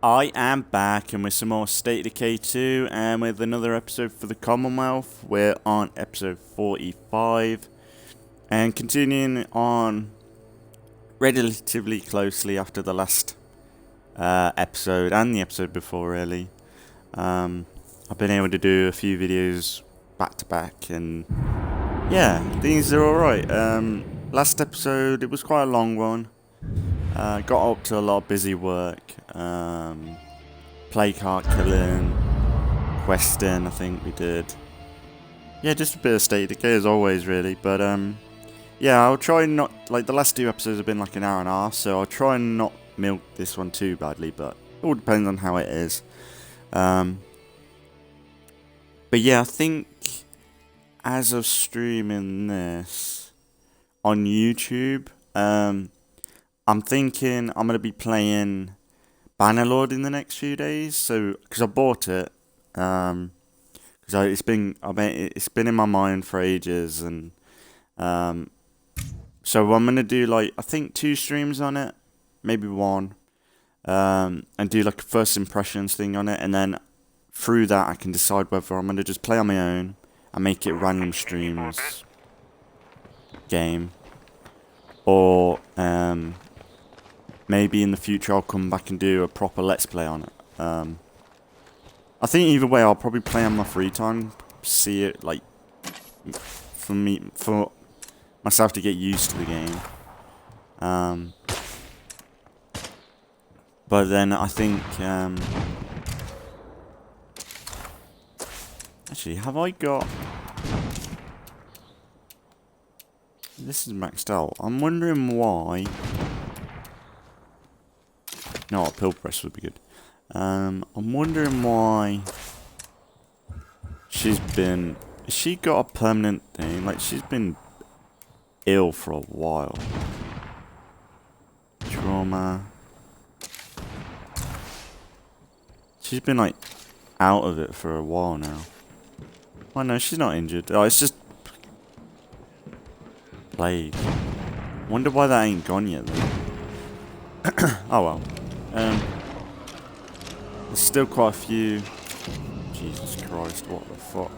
I am back and with some more State of Decay 2 and with another episode for the Commonwealth. We're on episode 45 and continuing on relatively closely after the last episode and the episode before really. I've been able to do a few videos back to back and yeah, things are alright. Last episode, it was quite a long one. Got up to a lot of busy work. Play card killing, questing, I think we did. Yeah, just a bit of State of Decay as always, really. But yeah, I'll try not, like the last two episodes have been like an hour and a half, so I'll try and not milk this one too badly. But it all depends on how it is. But yeah, I think as of streaming this on YouTube, I'm thinking I'm gonna be playing Bannerlord in the next few days. So, because I bought it, because it's been in my mind for ages, and so I'm gonna do like I think 2 streams on it, maybe 1, and do like a first impressions thing on it, and then through that I can decide whether I'm gonna just play on my own and make it random streams game, or maybe in the future I'll come back and do a proper let's play on it. I think either way I'll probably play on my free time, see it like for myself to get used to the game. But then I think actually, have I got... This is maxed out. I'm wondering why... No, a pill press would be good. I'm wondering why... She's been... Has she got a permanent thing? Like, she's been ill for a while. Trauma... She's been, like, out of it for a while now. Oh no, she's not injured. Oh, it's just... Plague. Wonder why that ain't gone yet, though. Oh well. There's still quite a few... Jesus Christ, what the fuck?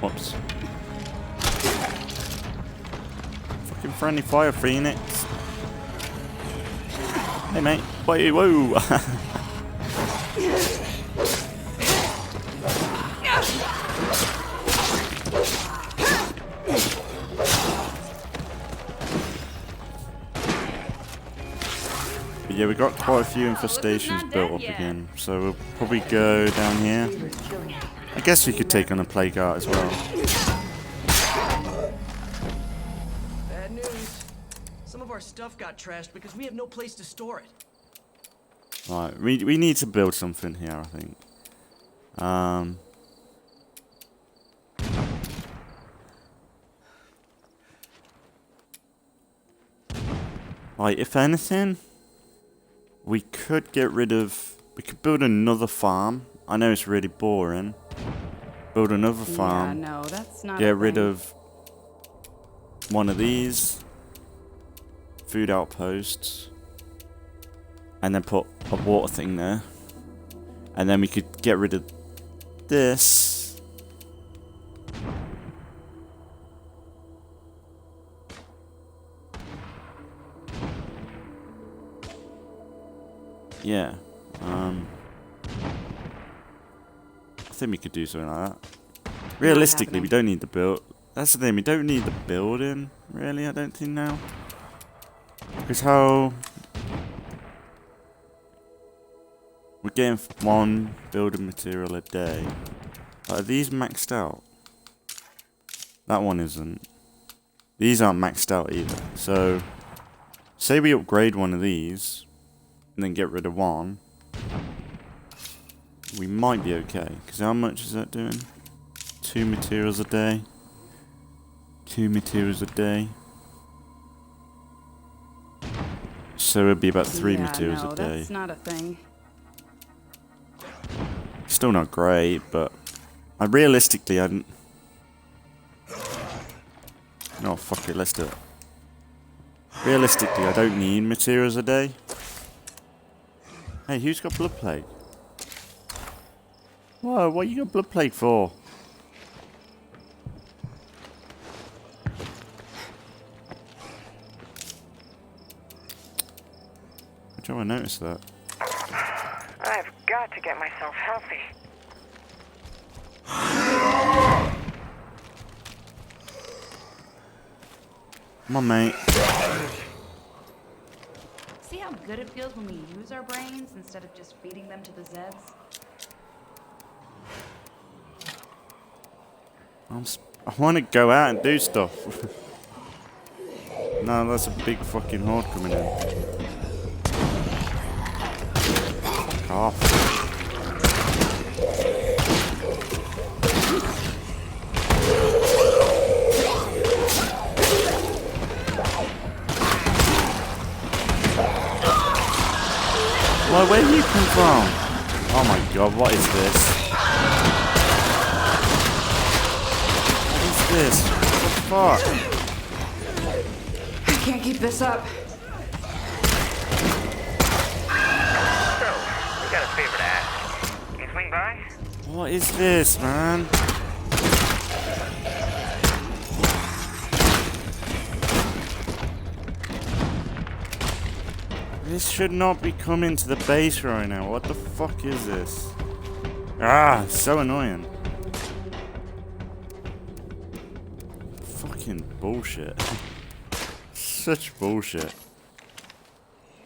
Whoops. Fucking friendly fire, Phoenix. Hey mate, wait, whoa! Yeah, we got quite a few infestations built up again, so we'll probably go down here. I guess we could take on a plague art as well. Bad news. Some of our stuff got trashed because we have no place to store it. Right, we need to build something here, I think. Right, if anything, we could get rid of... We could build another farm. I know it's really boring. Build another farm. Yeah, no, that's not get rid of one of these. Food outposts. And then put a water thing there. And then we could get rid of this. Yeah. I think we could do something like that. Realistically, we don't need the build. That's the thing, we don't need the building, really, I don't think now. Because how... We're getting 1 building material a day. Are these maxed out? That one isn't. These aren't maxed out either. So, say we upgrade one of these, and then get rid of one. We might be okay. Because how much is that doing? 2 materials a day. 2 materials a day. So it'd be about 3 materials a day. That's not a thing. Still not great, but Realistically, I didn't... No, fuck it, let's do it. Realistically, I don't need materials a day. Hey, who's got blood plague? Whoa, what you got blood plague for? I don't want to notice that. I've got to get myself healthy. Come on, mate. See how good it feels when we use our brains instead of just feeding them to the Zeds? I want to go out and do stuff. No, that's a big fucking horde coming in. Fuck off. Well, where do you come from? Oh my god, what is this? What is this? What the fuck? I can't keep this up. So, we got a favor to ask. Can you swing by? What is this, man? This should not be coming to the base right now. What the fuck is this? Ah, so annoying. Fucking bullshit. Such bullshit.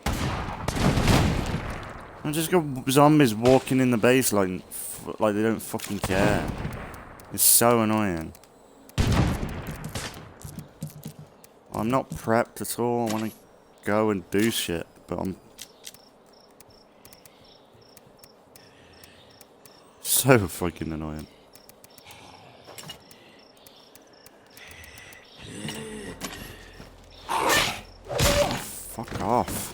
I just got zombies walking in the base like they don't fucking care. It's so annoying. I'm not prepped at all. I want to go and do shit. But I'm so fucking annoying. Fuck off.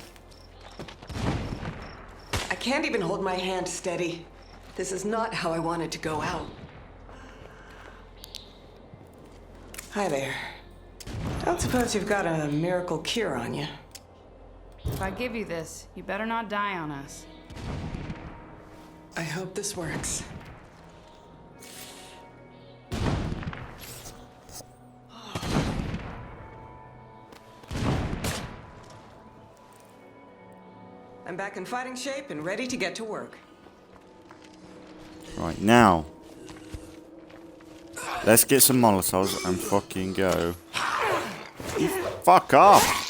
I can't even hold my hand steady. This is not how I wanted to go out. Hi there. Don't suppose you've got a miracle cure on you? If I give you this, you better not die on us. I hope this works. I'm back in fighting shape and ready to get to work. Right, now. Let's get some Molotovs and fucking go. You fuck off!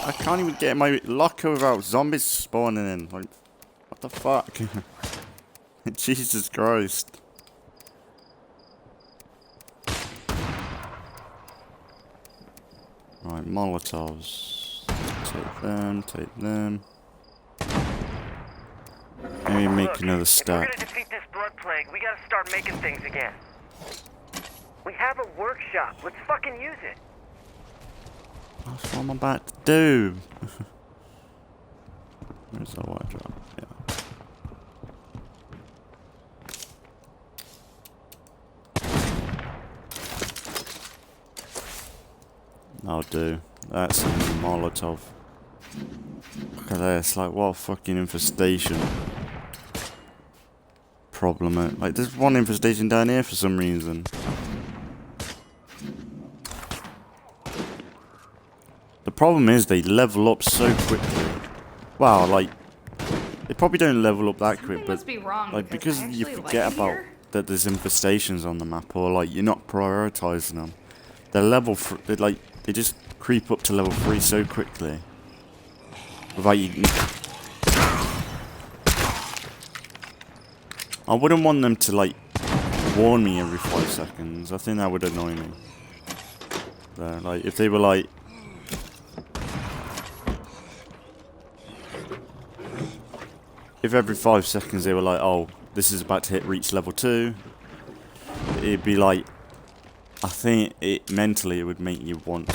I can't even get in my locker without zombies spawning in. Like, what the fuck? Jesus Christ. Right, Molotovs. Take them, take them. Maybe make another If we're stack. gonna defeat this blood plague, we gotta start making things again. We have a workshop. Let's fucking use it. That's what I'm about to do. Where's the wardrobe? Yeah. I'll do. That's a Molotov. Look at this. Like, what a fucking infestation. Problem. Like, there's one infestation down here for some reason. The problem is they level up so quickly. Wow, like, they probably don't level up that quick, but Must be wrong like because I you actually forget like it about here. that there's infestations on the map, or like you're not prioritizing them. They're level, they just creep up to level 3 so quickly. Without you. I wouldn't want them to like warn me every 5 seconds. I think that would annoy me. There, like if they were like. If every 5 seconds they were like, oh, this is about to reach level 2, it'd be like, I think it mentally it would make you want to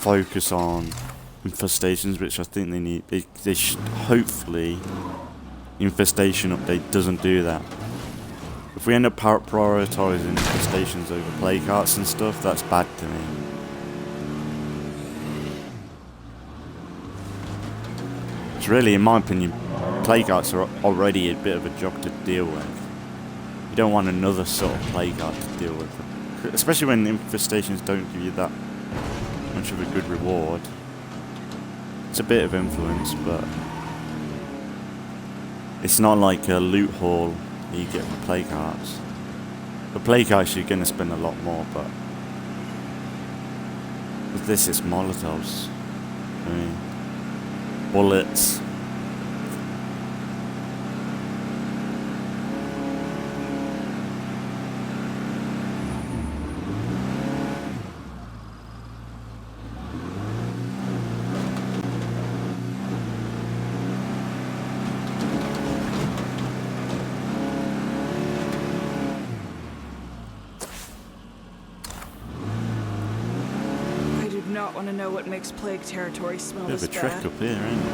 focus on infestations, which I think they need. They should, hopefully, infestation update doesn't do that. If we end up prioritising stations over play carts and stuff, that's bad to me. It's really, in my opinion, play carts are already a bit of a job to deal with. You don't want another sort of play cart to deal with. Especially when infestations don't give you that much of a good reward. It's a bit of influence, but it's not like a loot haul that you get for play carts. For play carts you're going to spend a lot more, but with this it's Molotovs. I mean, bullets. Not want to know what makes plague territory smell Bit as of a trick bad. up here, ain't it?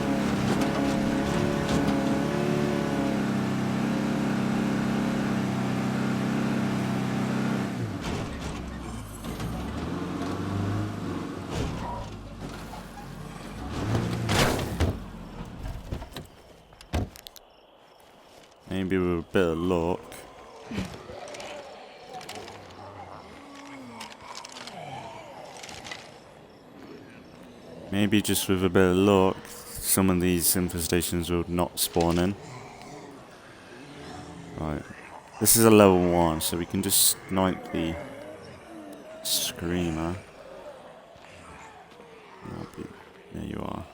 Maybe with a bit of luck. Maybe just with a bit of luck, some of these infestations will not spawn in. Right. This is a level 1, so we can just snipe the screamer. There you are.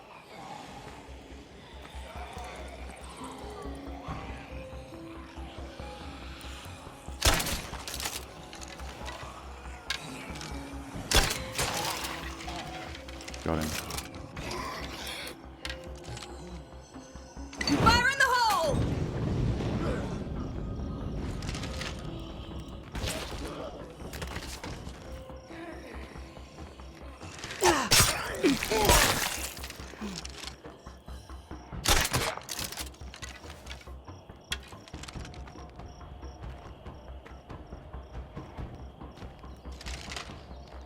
Got him. Fire in the hole!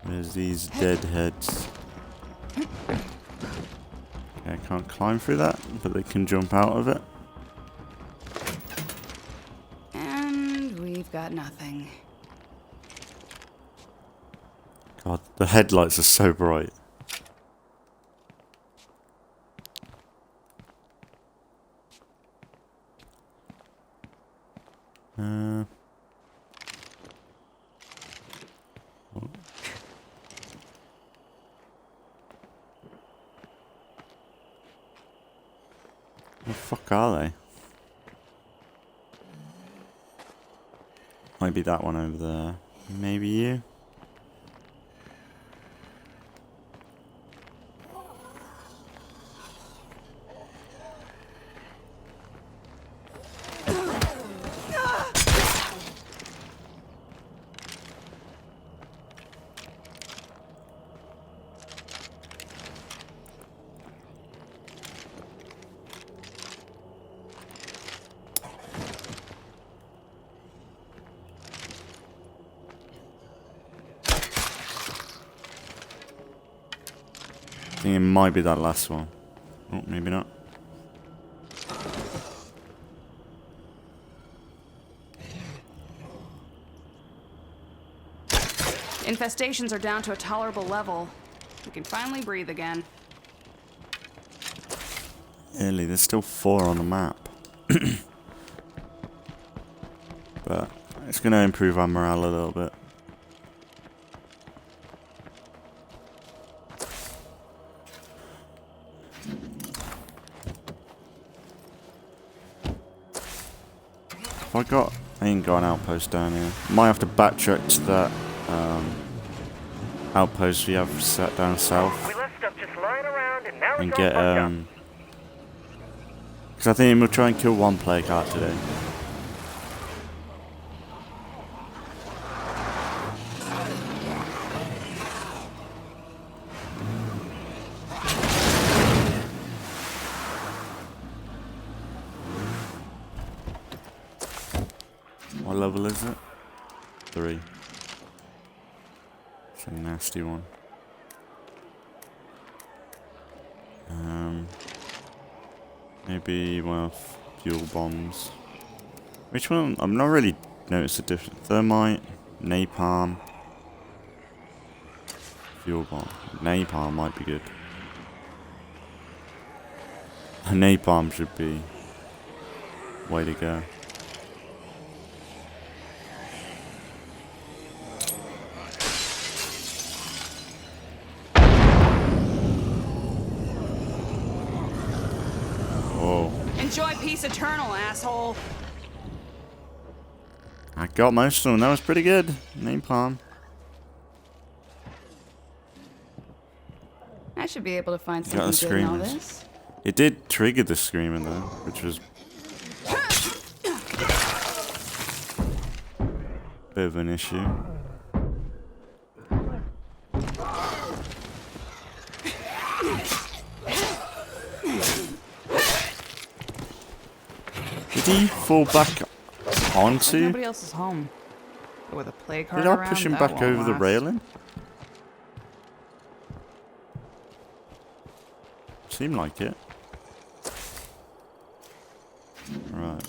There's these dead heads. Okay, I can't climb through that, but they can jump out of it. And we've got nothing. God, the headlights are so bright. Oh. The fuck are they? Might be that one over there. Maybe you? I think it might be that last one. Oh, maybe not. Infestations are down to a tolerable level. We can finally breathe again. Really, there's still 4 on the map. But it's going to improve our morale a little bit. I ain't got an outpost down here. Might have to backtrack to that outpost we have set down south We left stuff just lying around and now and it's get all fucked up. because I think we'll try and kill one plague heart today. What level is it? 3. It's a nasty one. Maybe one of fuel bombs. Which one? I've not really noticed a difference. Thermite, napalm, fuel bomb. Napalm might be good. Napalm should be way to go. Enjoy peace eternal, asshole. I got most of them. That was pretty good. Napalm. I should be able to find Got the something good in all screamers. this. It did trigger the screamer though, which was a bit of an issue. Did he fall back onto? Nobody else is home. But with a plague card Did I around, push him that back won't over the last. railing? Seemed like it. Right.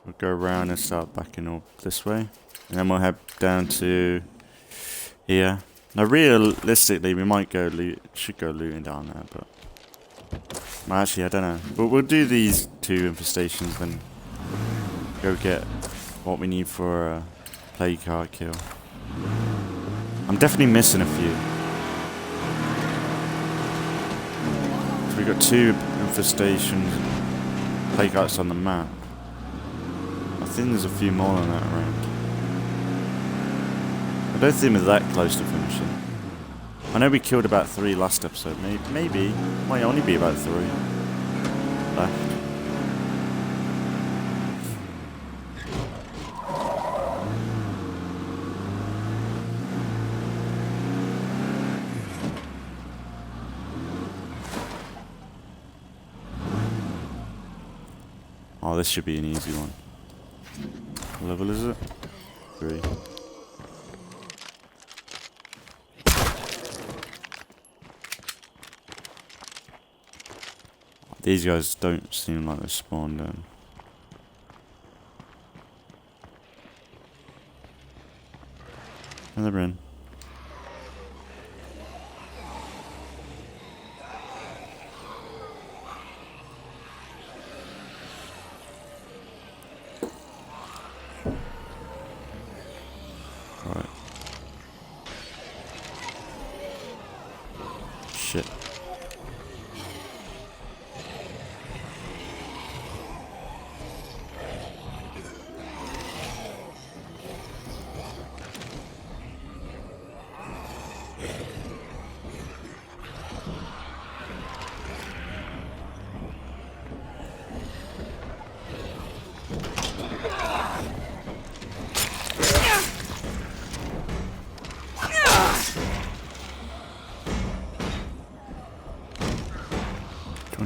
We'll go around and start backing up this way. And then we'll head down to here. Now realistically we might go should go looting down there, but well, actually I don't know. But we'll do these 2 infestations, then go get what we need for a plague card kill. I'm definitely missing a few. So we got 2 infestations, plague cards on the map. I think there's a few more than that around. I don't think we're that close to finishing. I know we killed about 3 last episode. Maybe might only be about 3 left. Oh, this should be an easy one. What level is it? 3. These guys don't seem like they spawned in. And they're in. Right. Shit.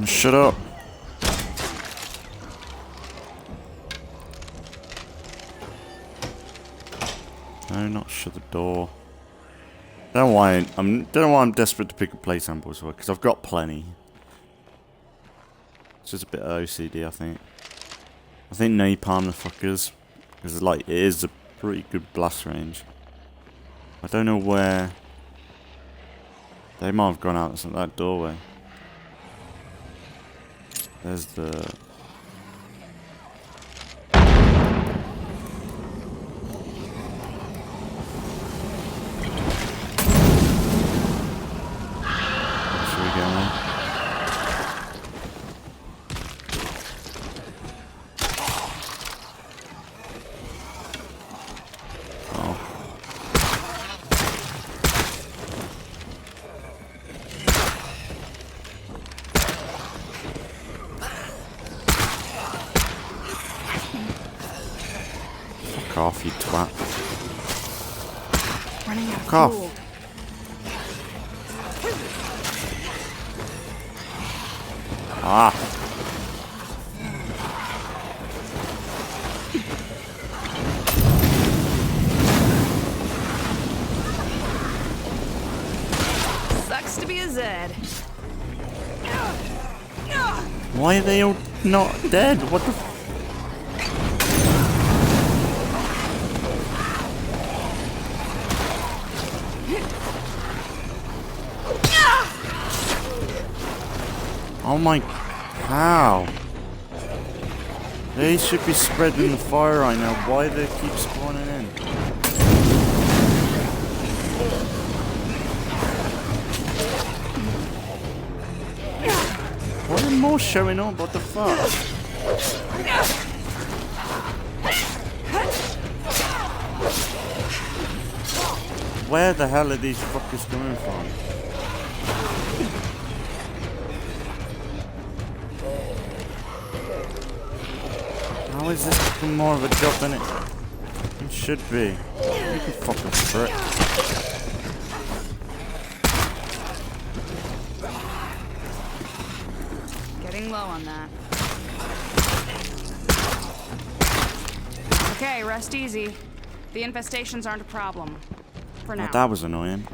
Shut up. No, not shut the door. Don't know why I'm desperate to pick up play samples for, because I've got plenty. It's just a bit of OCD, I think. I think napalm the fuckers, because like it is a pretty good blast range. I don't know where they might have gone out that doorway. There's the... Should we get one? Oh. Off, you twat. Running out of Fuck off. fuel. Ah. be a Zed. Why are they all not dead? What the Oh my... How? They should be spreading the fire right now. Why do they keep spawning in? Why are more showing up? What the fuck? Where the hell are these fuckers coming from? How is this become more of a job than it should be? You can fucking frick. Getting low on that. Okay, rest easy. The infestations aren't a problem. For now. Oh, that was annoying.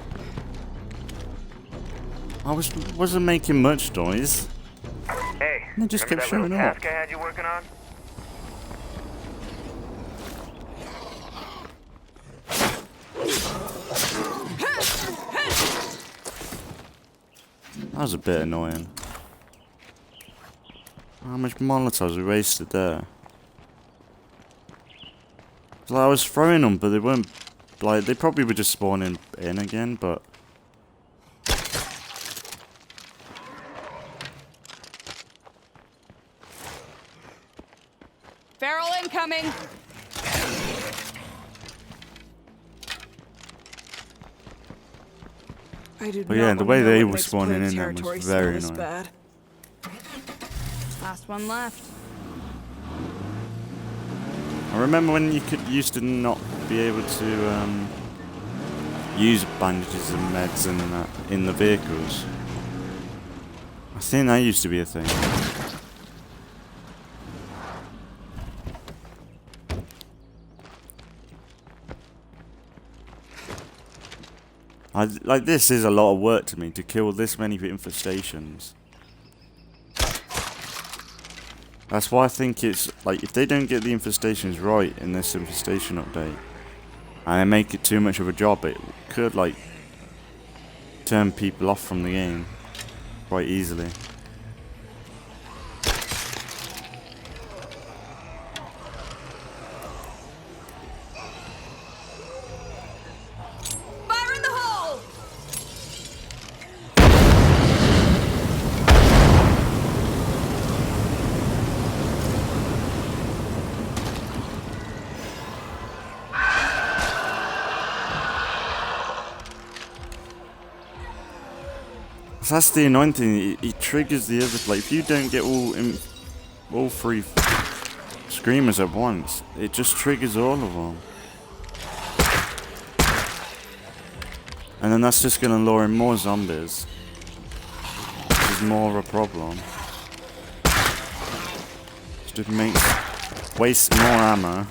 I wasn't making much noise. Hey, They just kept remember that showing little up. task I had you working on? That was a bit annoying. How much Molotovs we wasted there? Like, I was throwing them, but they weren't... Like, they probably were just spawning in again, but... Feral incoming! But yeah, the way they were spawning in there was very annoying. Bad. Last one left. I remember when you used to not be able to use bandages and meds and that in the vehicles. I think that used to be a thing. Like, this is a lot of work to me to kill this many infestations. That's why I think it's, like, if they don't get the infestations right in this infestation update, and they make it too much of a job, it could, like, turn people off from the game quite easily. Fire in the hole! So that's the annoying thing. It triggers the other. Like, if you don't get all three screamers at once, it just triggers all of them, and then that's just gonna lure in more zombies, which is more of a problem. It just makes waste more ammo.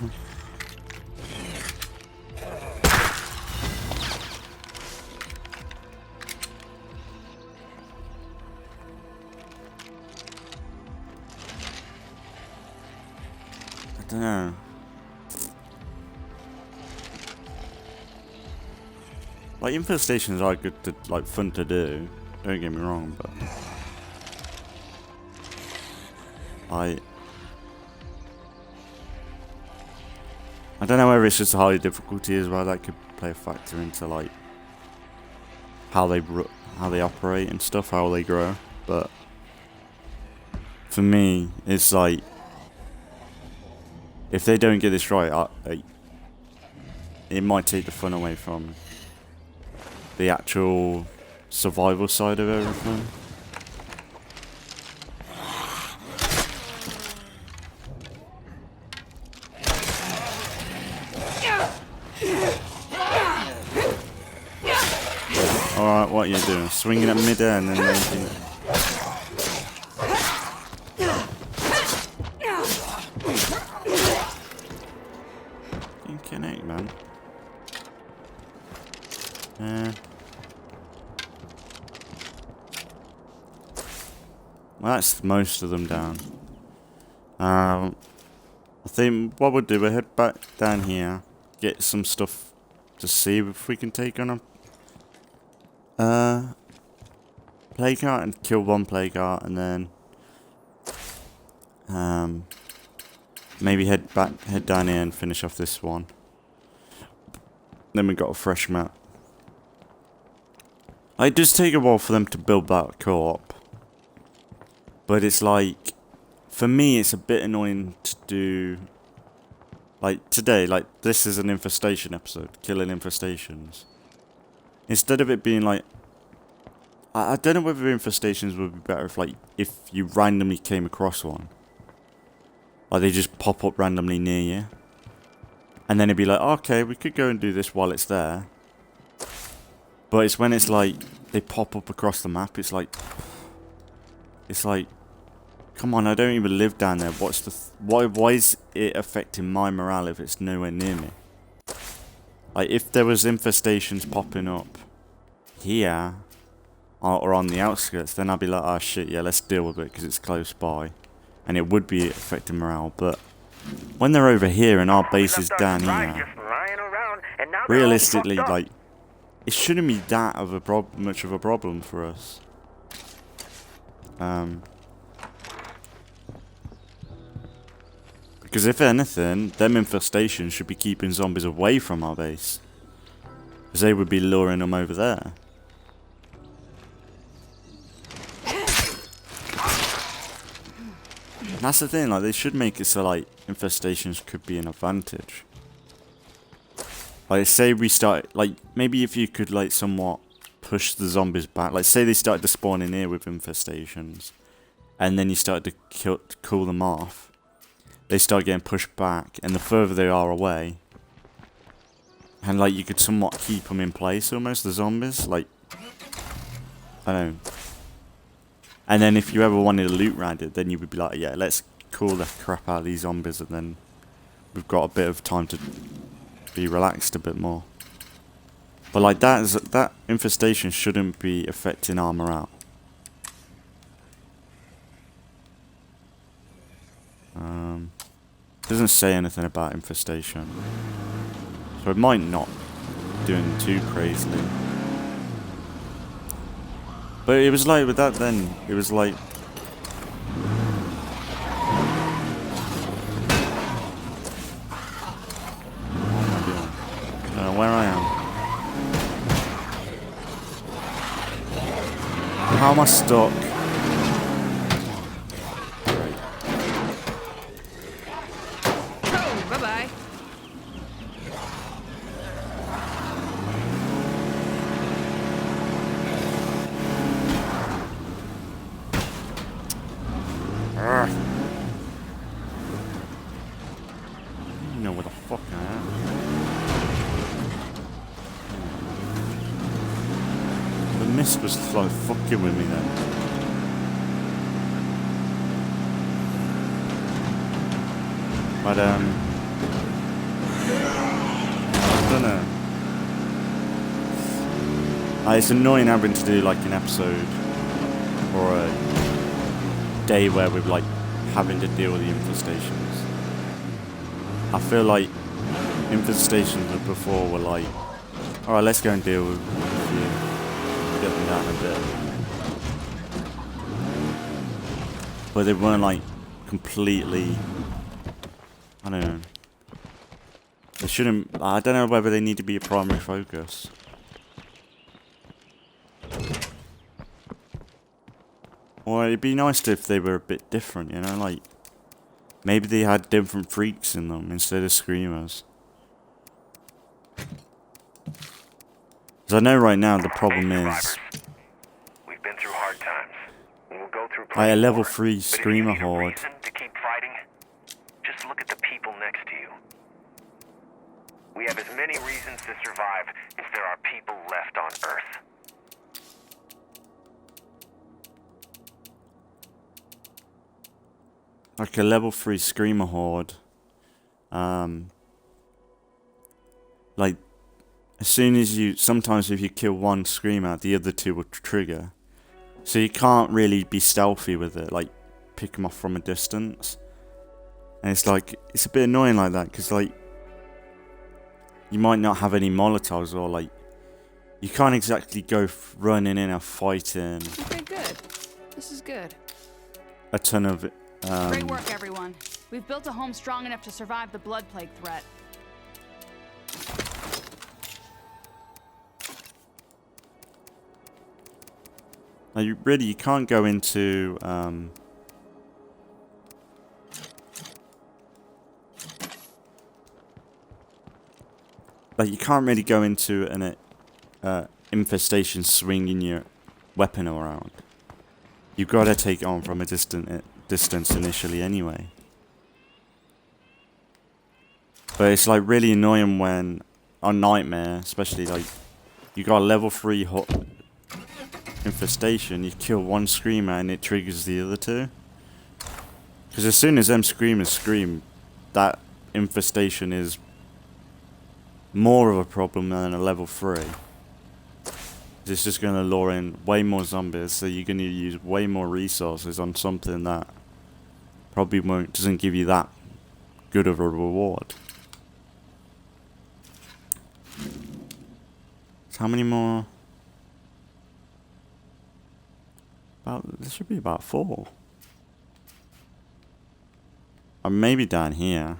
I don't know. Like, infestations are good to, like, fun to do. Don't get me wrong, but I don't know whether it's just high difficulty as well. That could play a factor into, like, how they operate and stuff, how they grow. But for me, it's like, if they don't get this right, it might take the fun away from the actual survival side of everything. Alright, what are you doing? Swinging at mid-air and then making... Connect, man. Well, that's most of them down. I think what we'll do, we'll head back down here, get some stuff to see if we can take on a plague heart and kill one plague heart, and then maybe head down here and finish off this one. Then we got a fresh map. It does take a while for them to build that co-op, but it's like, for me, it's a bit annoying to do. Like today, like this is an infestation episode, killing infestations. Instead of it being like, I don't know whether infestations would be better if you randomly came across one. Like they just pop up randomly near you. And then it'd be like, okay, we could go and do this while it's there. But it's when it's like, they pop up across the map, it's like, come on, I don't even live down there. Why is it affecting my morale if it's nowhere near me? Like, if there was infestations popping up here, or on the outskirts, then I'd be like, oh shit, yeah, let's deal with it because it's close by. And it would be affecting morale, but when they're over here and our base is down here, realistically, like, it shouldn't be that of a much of a problem for us. Because if anything, them infestations should be keeping zombies away from our base. Because they would be luring them over there. And that's the thing, like, they should make it so, like, infestations could be an advantage. Like, say we start, like, maybe if you could, like, somewhat push the zombies back. Like, say they started to spawn in here with infestations, and then you started to cool them off. They start getting pushed back, and the further they are away, and, like, you could somewhat keep them in place, almost, the zombies. Like, I don't know. And then if you ever wanted to loot around it, then you would be like, yeah, let's cool the crap out of these zombies, and then we've got a bit of time to be relaxed a bit more. But like that infestation shouldn't be affecting our morale. Doesn't say anything about infestation, so it might not be doing too crazily. But it was like with that then, it was like, I don't know where I am. How am I stuck? Great. Oh, bye-bye. I don't know where the fuck I am. The mist was like fucking with me then. But I don't know. It's annoying having to do like an episode or a day where we're like having to deal with the infestations. I feel like infestations before were like, alright, let's go and deal with you, get them down a bit. But they weren't like completely, I don't know. They shouldn't, I don't know whether they need to be a primary focus. Or it'd be nice if they were a bit different, you know, like maybe they had different freaks in them instead of screamers. Because I know right now the problem is, we've been through hard times. We'll go through I a level more. 3 screamer But if you need a horde. reason to keep fighting, just look at the people next to you. We have as many reasons to survive as there are people left on Earth. Like a level 3 screamer horde. Like, as soon as you, sometimes if you kill one screamer, the other two will trigger. So you can't really be stealthy with it, like pick them off from a distance. And it's like, it's a bit annoying like that, because like, you might not have any Molotovs, or like, you can't exactly go running in and fighting. Okay, good. This is good. A ton of Great work, everyone. We've built a home strong enough to survive the blood plague threat. like, you can't go into like, you can't really go into an infestation swinging your weapon around. You've got to take it on from a distance initially anyway. But it's like really annoying when on Nightmare, especially like you got a level 3 hot infestation, you kill one screamer and it triggers the other two. Because as soon as them screamers scream, that infestation is more of a problem than a level 3. It's just going to lure in way more zombies, so you're going to use way more resources on something that probably doesn't give you that good of a reward. So how many more? There should be about 4. Or maybe down here.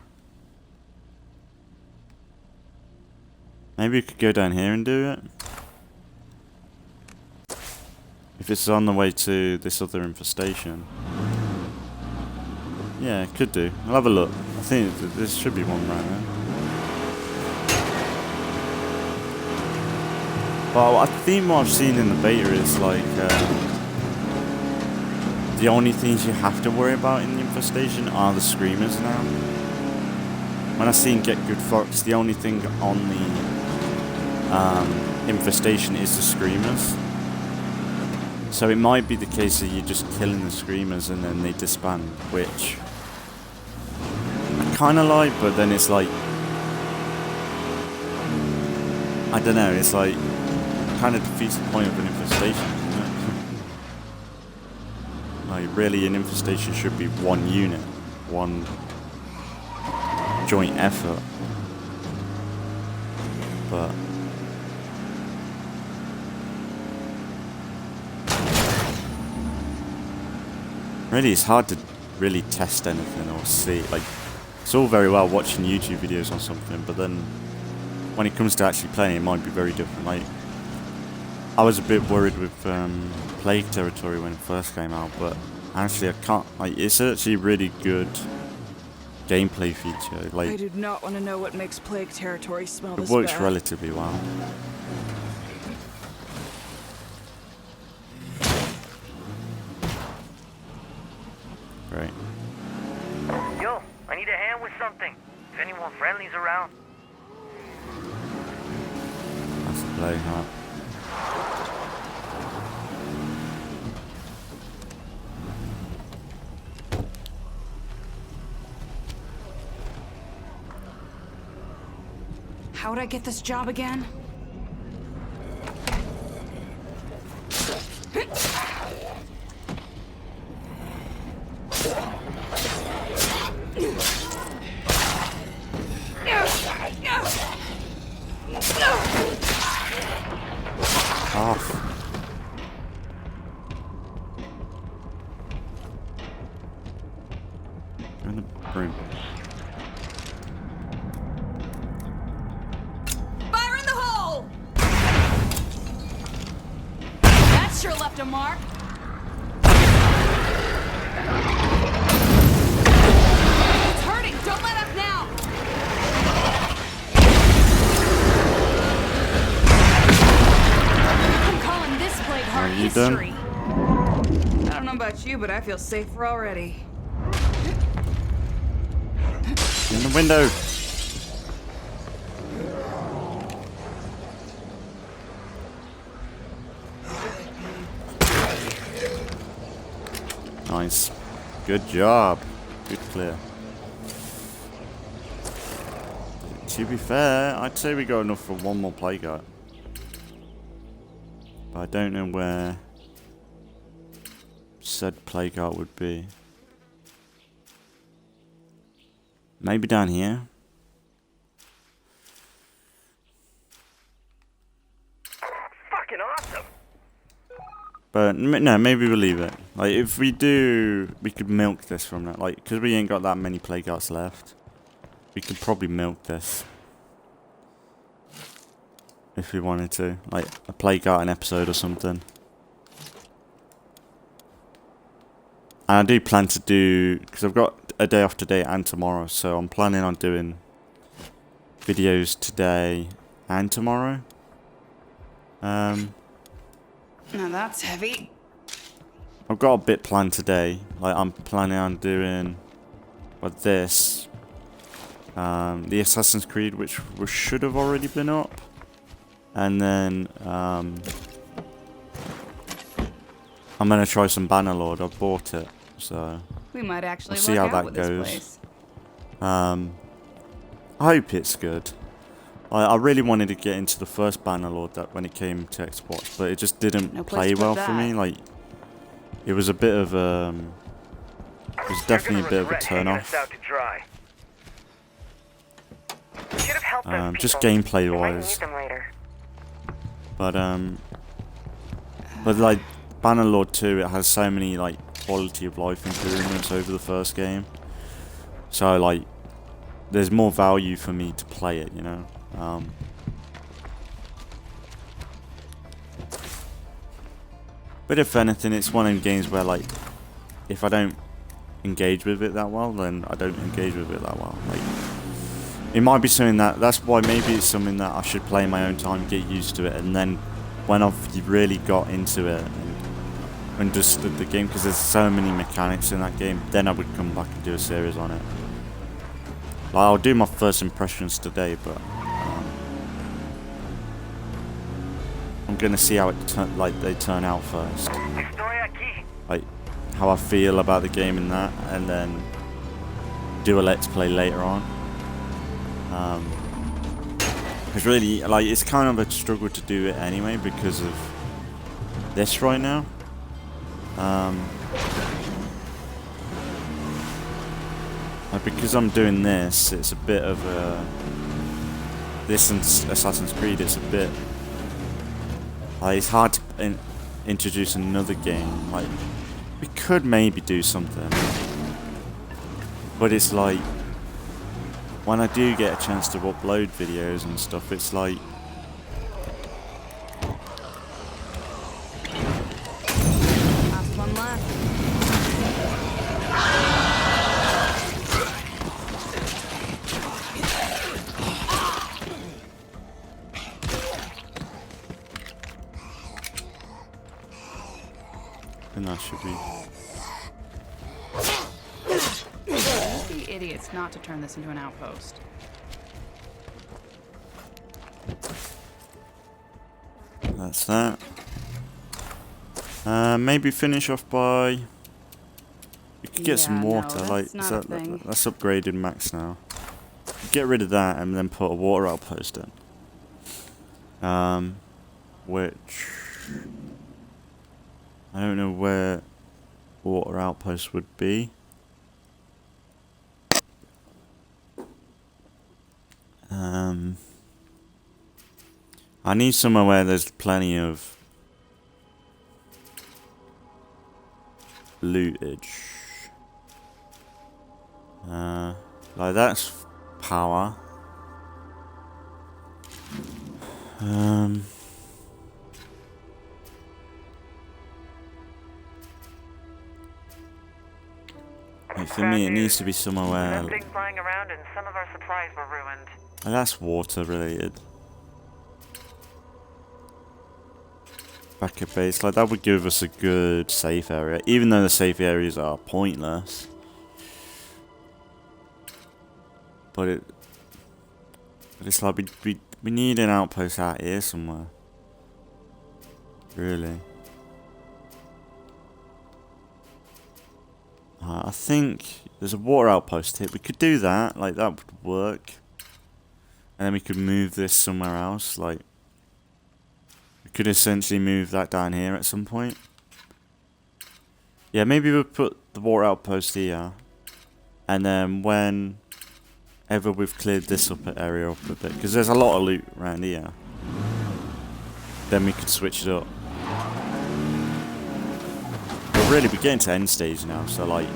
Maybe we could go down here and do it. If it's on the way to this other infestation. Yeah, it could do. I'll have a look. I think this should be one right now. Well, I think what I've seen in the beta is like the only things you have to worry about in the infestation are the screamers now. When I seen Get Good Fox, the only thing on the infestation is the screamers. So it might be the case that you're just killing the screamers and then they disband, which I kind of like, but then it's like, I don't know, it's like, kind of defeats the point of an infestation, isn't it? Like, really, an infestation should be one unit, one joint effort. But really, it's hard to really test anything or see. Like, it's all very well watching YouTube videos on something, but then when it comes to actually playing, it might be very different. Like, I was a bit worried with Plague Territory when it first came out, but actually, I can't. Like, it's actually a really good gameplay feature. Like, I do not want to know what makes Plague Territory smell this it works bad. relatively well. Great. Yo, I need a hand with something. If anyone friendly's around. That's a play, huh? How'd I get this job again? Off. Go in the room. Fire in the hole! That sure left a mark. It's hurting! Don't let up now! I'm calling this plague heart Are you done? history. I don't know about you, but I feel safer already. In the window. Nice. Good job. Good clear. To be fair, I'd say we got enough for one more plague heart. But I don't know where said plague art would be. Maybe down here. Fucking awesome. But no, maybe we'll leave it. Like, if we do, we could milk this from that. Like, because we ain't got that many plague arts left, we could probably milk this. If we wanted to. Like, a plague art an episode or something. And I do plan to do, because I've got a day off today and tomorrow, so I'm planning on doing videos today and tomorrow. Now that's heavy. I've got a bit planned today. Like, I'm planning on doing with this, the Assassin's Creed, which should have already been up, and then I'm gonna try some Bannerlord. I bought it, so We might actually we'll see how that goes. I hope it's good. I really wanted to get into the first Bannerlord that when it came to Xbox, but it just didn't play well for me. Like, it was a bit of it was definitely a bit of a turn off. Just gameplay wise. But like Bannerlord 2, it has so many like quality of life improvements over the first game. So like, there's more value for me to play it, you know. But if anything, it's one of them games where, like, if I don't engage with it that well, then I don't engage with it that well. Like, it might be something that's why maybe it's something that I should play in my own time, get used to it, and then when I've really got into it and understood the game, because there's so many mechanics in that game, then I would come back and do a series on it. Like, I'll do my first impressions today, but I'm gonna see how they turn out first. Like, how I feel about the game and that, and then do a let's play later on. Because really, like, it's kind of a struggle to do it anyway because of this right now. Like, because I'm doing this, it's a bit of a... This and Assassin's Creed, it's a bit... Like, it's hard to introduce another game. Like, we could maybe do something. But it's like... When I do get a chance to upload videos and stuff, it's like... Last one left. And that should be... Be idiots not to turn this into an outpost. That's that. Maybe finish off by... We could get some water, no, like, that's not a thing. that's upgraded max now. Get rid of that and then put a water outpost in. Which... I don't know where water outpost would be. I need somewhere where there's plenty of lootage. Like, that's power. Like, for me, it needs to be somewhere where... Something flying around and some of our supplies were ruined. That's water related. Back at base, like, that would give us a good safe area, even though the safe areas are pointless. But it's like we need an outpost out here somewhere. Really. I think there's a water outpost here. We could do that, like, that would work. And then we could move this somewhere else, like... We could essentially move that down here at some point. Yeah, maybe we'll put the water outpost here. And then whenever we've cleared this area up a bit, because there's a lot of loot around here, then we could switch it up. But really, we're getting to end stage now, so like,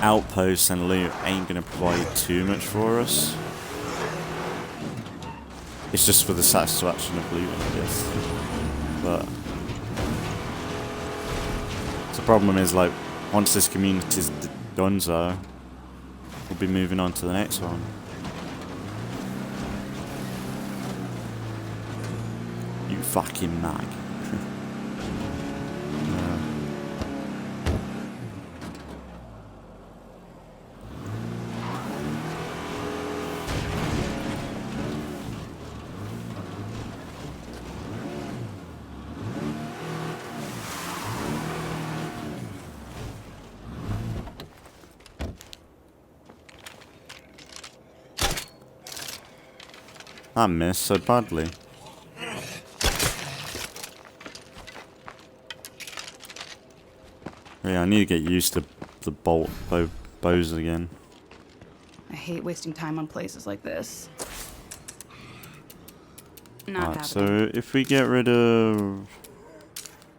outposts and loot ain't going to provide too much for us. It's just for the satisfaction of looting, I guess. But the problem is, like, once this community's done, so we'll be moving on to the next one. You fucking mag. I missed so badly. Yeah, I need to get used to the bows again. I hate wasting time on places like this. Not Alright, happening. so if we get rid of...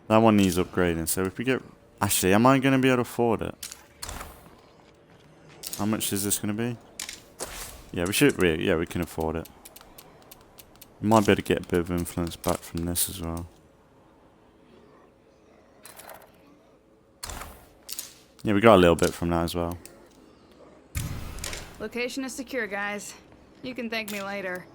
That one needs upgrading, so if we get... Actually, am I going to be able to afford it? How much is this going to be? Yeah, we should... Yeah, we can afford it. We might be able to get a bit of influence back from this as well. Yeah, we got a little bit from that as well. Location is secure, guys. You can thank me later.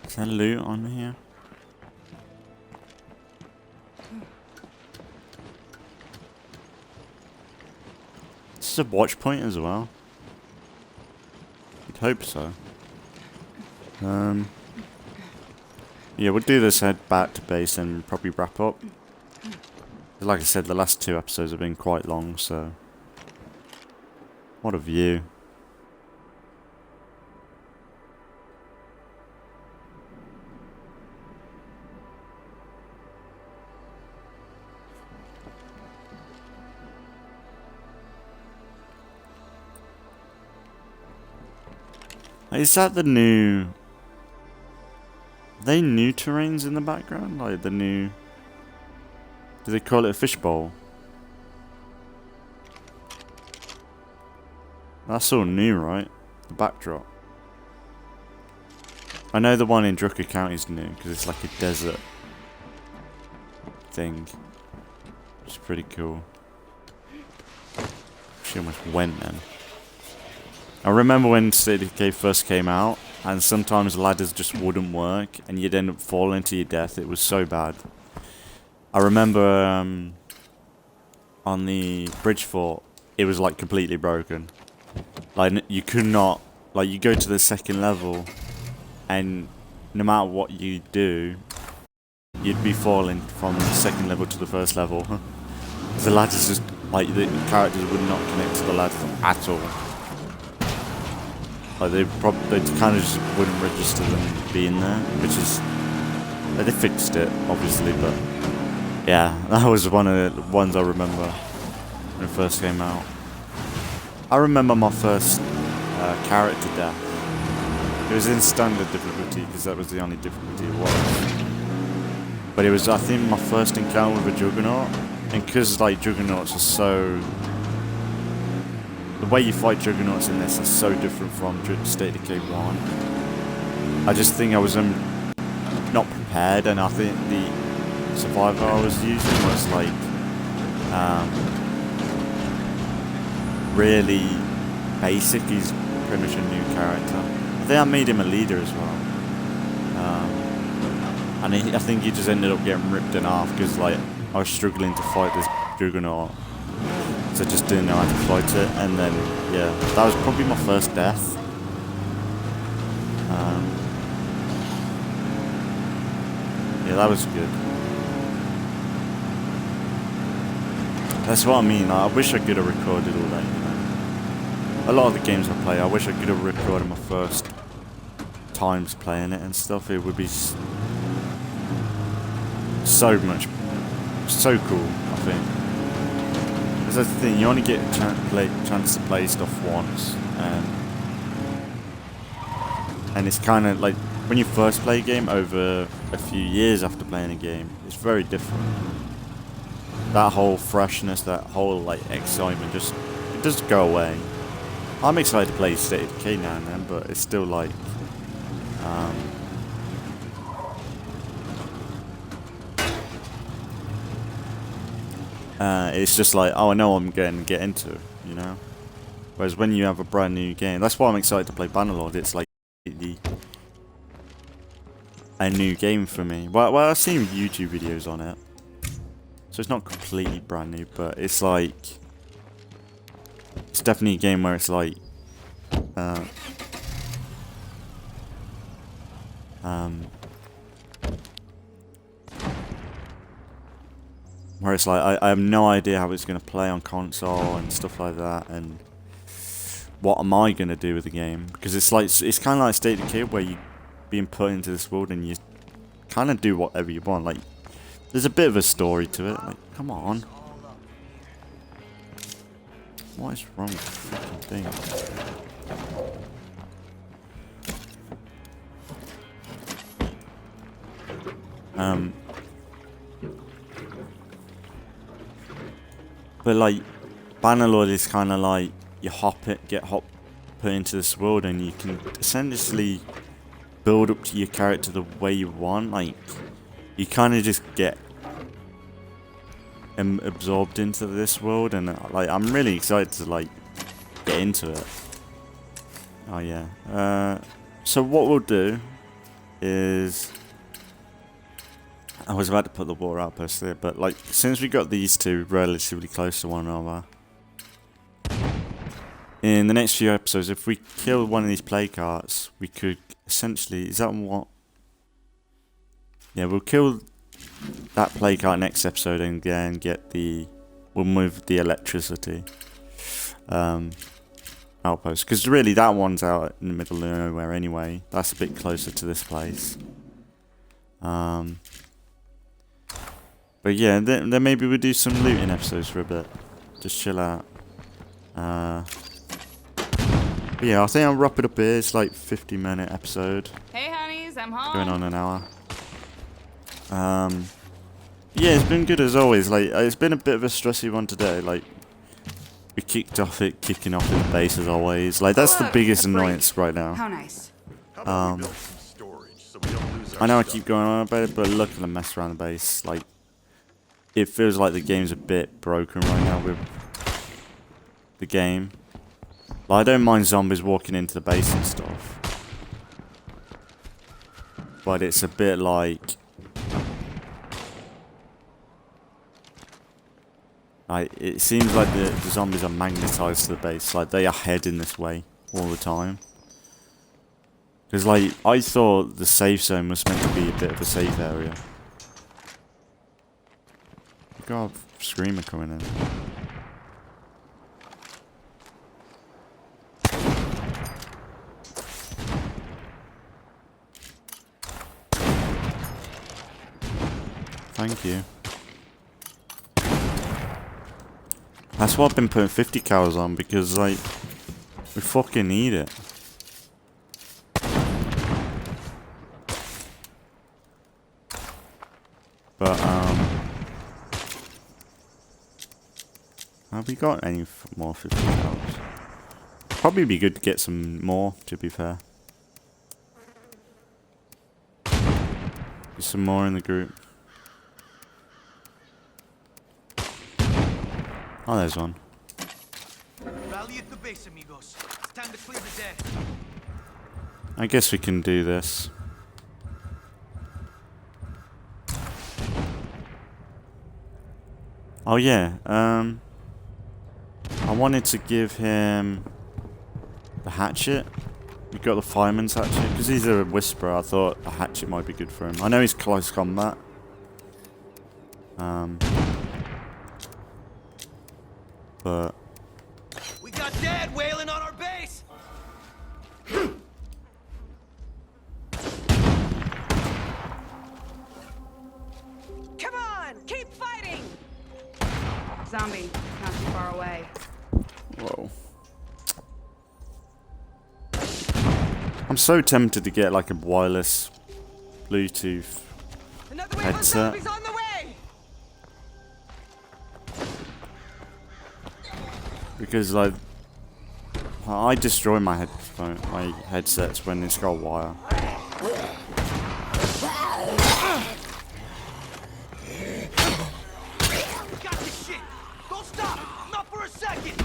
Is there loot on here? This is a watch point as well. I'd hope so. Yeah, we'll do this, head back to base and probably wrap up. Like I said, the last 2 episodes have been quite long, so... What a view. Is that the new... Are they new terrains in the background? Like the new... Do they call it a fishbowl? That's all new, right? The backdrop. I know the one in Drucker County is new, because it's like a desert thing. Which is pretty cool. She almost went then. I remember when State of Decay first came out, and sometimes ladders just wouldn't work, and you'd end up falling to your death. It was so bad. I remember on the bridge fort, it was like completely broken. Like you could not, like you go to the second level, and no matter what you do, you'd be falling from the second level to the first level. The ladders just, like the characters would not connect to the ladder at all. Like they kind of just wouldn't register them being there, which is... They fixed it, obviously, but... Yeah, that was one of the ones I remember when it first came out. I remember my first character death. It was in standard difficulty, because that was the only difficulty it was. But it was, I think, my first encounter with a Juggernaut. And because, like, Juggernauts are so... The way you fight Juggernauts in this is so different from State of Decay 1. I just think I was not prepared, and I think the survivor I was using was like really basic. He's pretty much a new character. I think I made him a leader as well. And I think he just ended up getting ripped in half because like I was struggling to fight this Juggernaut. So I just didn't know how to fight it, and then, yeah, that was probably my first death. Yeah, that was good. That's what I mean. I wish I could have recorded all that, you know. A lot of the games I play, I wish I could have recorded my first times playing it and stuff. It would be so cool, I think. Because that's the thing, you only get a chance to play stuff once, and it's kind of like when you first play a game over a few years after playing a game, it's very different. That whole freshness, that whole like excitement, it doesn't go away. I'm excited to play State of Decay now and then, but it's still like, it's just like, oh, I know I'm going to get into it, you know. Whereas when you have a brand new game, that's why I'm excited to play Bannerlord. It's like a new game for me. Well, I've seen YouTube videos on it, so it's not completely brand new, but it's like, it's definitely a game where it's like, where it's like, I have no idea how it's going to play on console and stuff like that, and what am I going to do with the game? Because it's like, it's kind of like State of Decay, where you're being put into this world and you kind of do whatever you want. Like, there's a bit of a story to it. Like, come on. What is wrong with the freaking thing? But like, Bannerlord is kind of like, you put into this world, and you can essentially build up to your character the way you want. Like, you kind of just get absorbed into this world, and like, I'm really excited to like get into it. Oh yeah. So what we'll do is, I was about to put the water outpost there, but like, since we got these two relatively close to one another, in the next few episodes, if we kill one of these play carts, we could essentially, is that what? Yeah, we'll kill that play cart next episode and then get the, we'll move the electricity outpost, because really that one's out in the middle of nowhere anyway. That's a bit closer to this place. But yeah, then maybe we'll do some looting episodes for a bit. Just chill out. But yeah, I think I'll wrap it up here. It's like 50-minute episode. Hey, honeys, I'm home. Going on an hour. Yeah, it's been good as always. Like, it's been a bit of a stressy one today. Like, we kicking off at the base as always. Like, that's the biggest annoyance right now. How nice. I know I keep going on about it, but look at the mess around the base. Like, it feels like the game's a bit broken right now with the game. Like, I don't mind zombies walking into the base and stuff, but it's a bit like it seems like the zombies are magnetized to the base. Like, they are heading this way all the time. Because like, I thought the safe zone was meant to be a bit of a safe area. Got a screamer coming in. Thank you. That's what I've been putting 50 cals on, because like, we fucking need it. But have we got any more 50 cals? Probably be good to get some more, to be fair. Get some more in the group. Oh, there's one. Rally at the base, amigos. It's time to clear the deck. I guess we can do this. Oh yeah, I wanted to give him the hatchet, We got the fireman's hatchet because he's a whisperer. I thought a hatchet might be good for him. I know he's close combat. But We got Dad wailing on our base! Come on, keep fighting! Zombie, not too far away. whoa. I'm so tempted to get like a wireless Bluetooth Another wave of headset. zombies on the way! Because like I destroy my headsets when it's got a wire. We got this shit! Don't stop! Not for a second!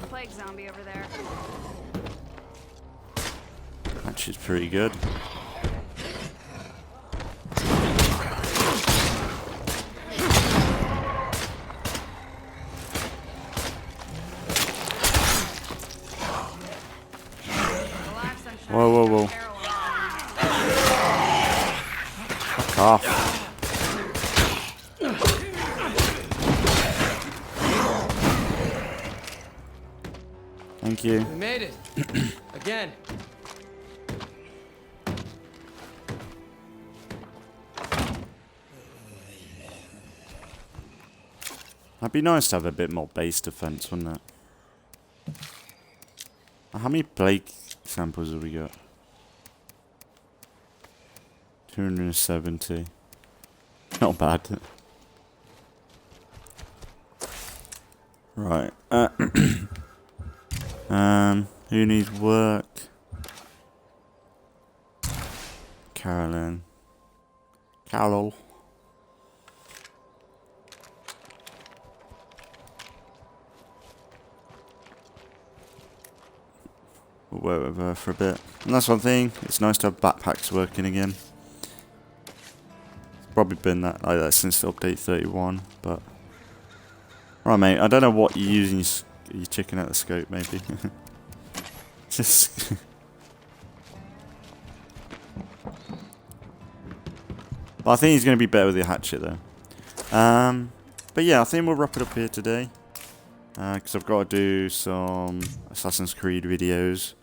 Plague zombie over there. Actually, it's pretty good. Relax, I'm sure. Whoa, whoa, whoa. Fuck off. Thank you. We made it. Again. That'd be nice to have a bit more base defense, wouldn't it? How many plague samples have we got? 270. Not bad. Right. Who needs work? Carolyn. Carol. We'll work with her for a bit. And that's one thing, it's nice to have backpacks working again. It's probably been like that since update 31, but... Right mate, I don't know what you're using your chicken at the scope, maybe. Just... But I think he's going to be better with the hatchet though. But yeah, I think we'll wrap it up here today. Because I've got to do some Assassin's Creed videos.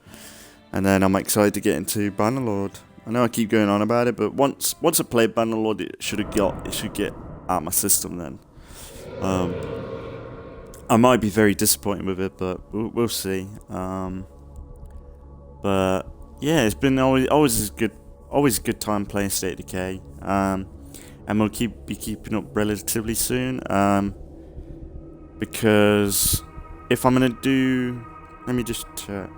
And then I'm excited to get into Bannerlord. I know I keep going on about it, but once I play Bannerlord, it should get out of my system then. I might be very disappointed with it, but we'll see. But yeah, it's been always a good time playing State of Decay. And we'll be keeping up relatively soon. Because if I'm gonna do, let me just check.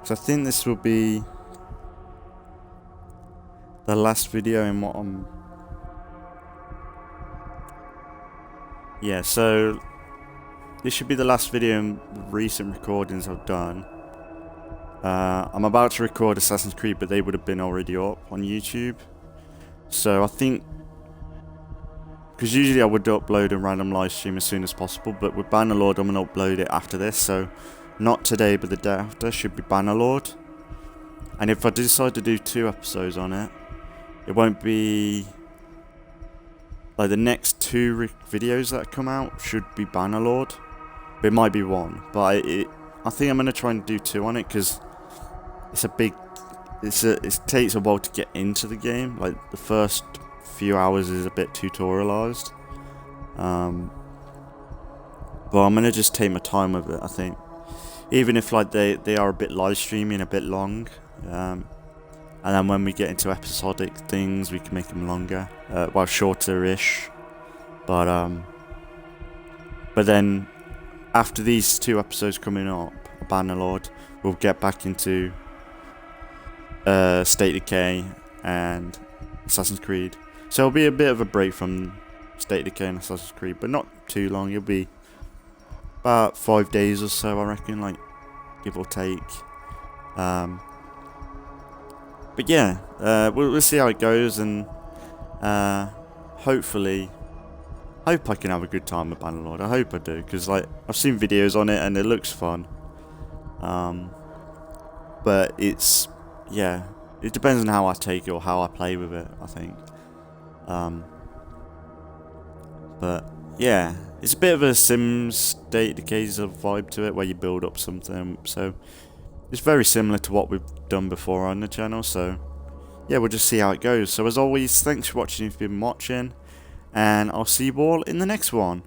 So I think this will be the last video in what I'm. Yeah, so this should be the last video in recent recordings I've done. I'm about to record Assassin's Creed, but they would have been already up on YouTube. So I think, because usually I would upload a random live stream as soon as possible, but with Bannerlord I'm going to upload it after this, so not today but the day after should be Bannerlord. And if I decide to do 2 episodes on it, it won't be... Like the next 2 videos that come out should be Bannerlord. But it might be 1, but I think I'm going to try and do 2 on it, because it's a big... It takes a while to get into the game. Like the first few hours is a bit tutorialized. But I'm gonna just take my time with it, I think. Even if like they are a bit live streaming, a bit long. And then when we get into episodic things, we can make them longer. Well, shorter-ish. But then after these 2 episodes coming up, Bannerlord, we'll get back into State of Decay and Assassin's Creed. So it'll be a bit of a break from State of Decay and Assassin's Creed, but not too long. It'll be about 5 days or so, I reckon, like, give or take. But yeah, we'll see how it goes, and hopefully, hope I can have a good time with Bannerlord. I hope I do, because like I've seen videos on it and it looks fun. But it's, yeah, it depends on how I take it or how I play with it, I think. But yeah, it's a bit of a Sims State of Decay sort of vibe to it, where you build up something. So it's very similar to what we've done before on the channel. So yeah, we'll just see how it goes. So as always, thanks for watching if you've been watching, and I'll see you all in the next one.